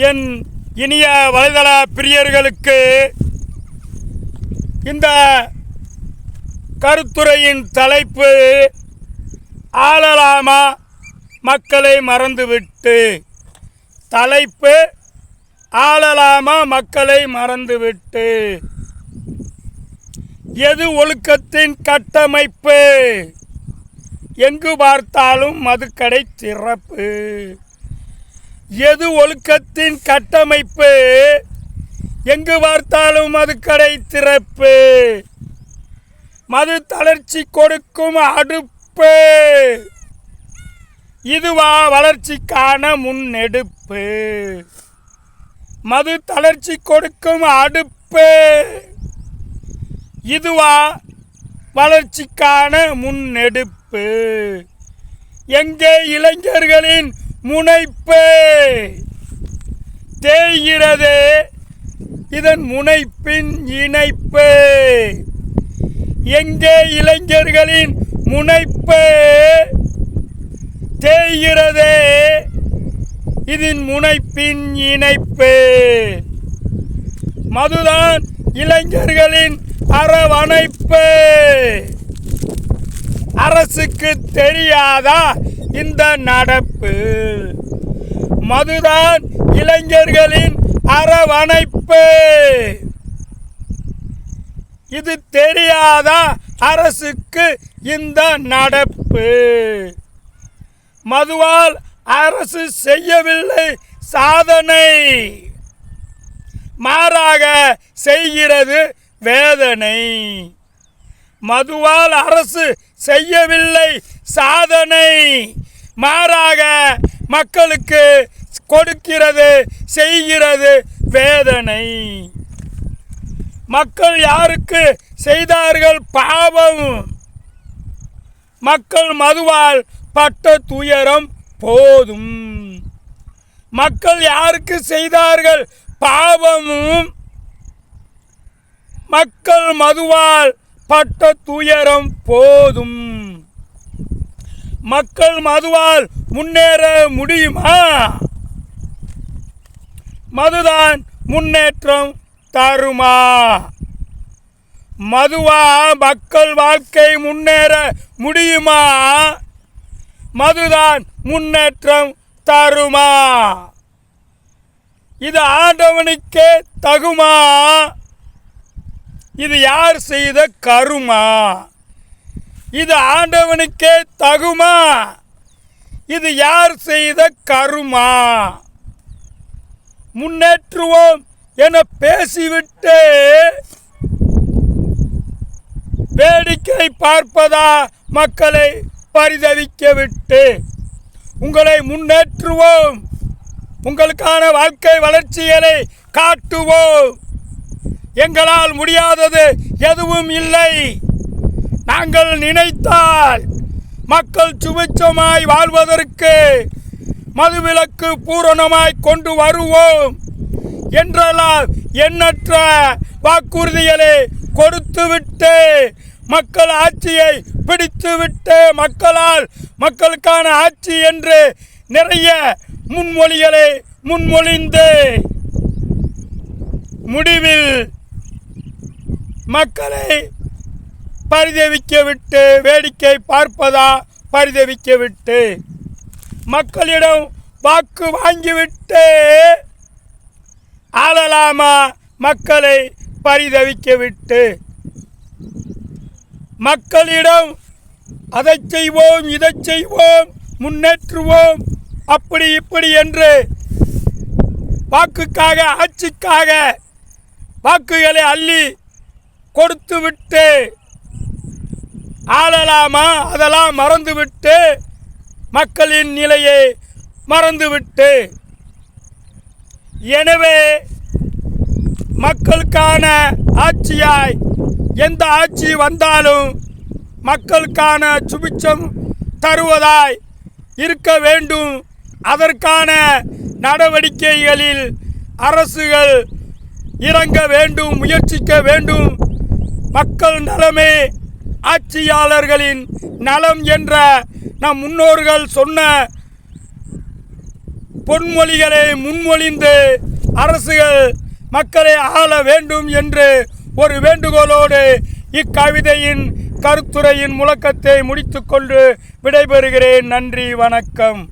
என் இனிய வலைதள பிரியர்களுக்கு இந்த கருத்துரையின் தலைப்பு ஆளலாமா மக்களை மறந்துவிட்டு. தலைப்பு ஆளலாமா மக்களை மறந்துவிட்டு. எது ஒழுக்கத்தின் கட்டமைப்பு? எங்கு பார்த்தாலும் மதுக்கடை திறப்பு. எது ஒழுக்கத்தின் கட்டமைப்பு? எங்கு பார்த்தாலும் மதுக்கடை திறப்பு. மது தளர்ச்சி கொடுக்கும் அடுப்பு. இதுவா வளர்ச்சிக்கான முன்னெடுப்பு? மது தளர்ச்சி கொடுக்கும் அடுப்பு. இதுவா வளர்ச்சிக்கான முன்னெடுப்பு? எங்கே இளைஞர்களின் முனைப்பு? தேய்கிறது இதன் முனைப்பின் இணைப்பு. எங்கே இளைஞர்களின் முனைப்பு? தேய்கிறது இதன் முனைப்பின் இணைப்பு. மதுதான் இளைஞர்களின் அரவணைப்பு. அரசுக்கு தெரியாதா இந்த நடப்பு? மதுதான் இளைஞர்களின் அரவணைப்பு. இது தெரியாதா அரசுக்கு இந்த நடப்பு? மதுவால் அரசு செய்யவில்லை சாதனை, மாறாக செய்கிறது வேதனை. மதுவால் அரசு செய்யவில்லை சாதனை, மாறாக மக்களுக்கு கொடுக்கிறது செய்கிறது வேதனை. மக்கள் யாருக்கு செய்தார்கள் பாவம்? மக்கள் மதுவால் பட்ட துயரம் போதும். மக்கள் யாருக்கு செய்தார்கள் பாவமும்? மக்கள் மதுவால் பட்ட துயரம் போதும். மக்கள் மதுவால் முன்னேற முடியுமா? மதுதான் முன்னேற்றம் தருமா? மதுவா மக்கள் வாழ்க்கை முன்னேற முடியுமா? மதுதான் முன்னேற்றம் தருமா? இது ஆண்டவனுக்கே தகுமா? இது யார் செய்த கருமா? இது ஆண்டவனுக்கே தகுமா? இது யார் செய்த கருமா? முன்னேற்றுவோம் என பேசிவிட்டு வேடிக்கை பார்ப்பதா மக்களை பரிதவிக்க விட்டு. உங்களை முன்னேற்றுவோம், உங்களுக்கான வாழ்க்கை வளர்ச்சிகளை காட்டுவோம். எங்களால் முடியாதது எதுவும் இல்லை. நாங்கள் நினைத்தால் மக்கள் சுபிட்சமாய் வாழ்வதற்கு மதுவிலக்கு பூரணமாய் கொண்டு வருவோம் என்றெல்லாம் எண்ணற்ற வாக்குறுதிகளை கொடுத்துவிட்டு மக்கள் ஆட்சியை பிடித்துவிட்டு மக்களால் மக்களுக்கான ஆட்சி என்று நிறைய முன்மொழிகளை முன்மொழிந்து முடிவில் மக்களை பரிதவிக்க விட்டு, வேடிக்கை பார்ப்பதா பரிதவிக்க விட்டு, மக்களிடம் வாக்கு வாங்கிவிட்டு ஆளலாமா மக்களை பரிதவிக்க விட்டு. மக்களிடம் அதை செய்வோம் இதை செய்வோம் முன்னேற்றுவோம் அப்படி இப்படி என்று வாக்குக்காக ஆட்சிக்காக வாக்குகளை அள்ளி கொடுத்துவிட்டு ஆளலாமா அதெல்லாம் மறந்துவிட்டு, மக்களின் நிலையை மறந்துவிட்டு. எனவே மக்களுக்கான ஆட்சியாய் எந்த ஆட்சி வந்தாலும் மக்களுக்கான சுபிட்சம் தருவதாய் இருக்க வேண்டும். அதற்கான நடவடிக்கைகளில் அரசுகள் இறங்க வேண்டும், முயற்சிக்க வேண்டும். மக்கள் நலமே ஆட்சியாளர்களின் நலம் என்ற நம் முன்னோர்கள் சொன்ன பொன்மொழிகளை முன்மொழிந்து அரசுகள் மக்களை ஆள வேண்டும் என்று ஒரு வேண்டுகோளோடு இக்கவிதையின் கருத்துரையின் முழக்கத்தை முடித்துக்கொண்டு விடைபெறுகிறேன். நன்றி, வணக்கம்.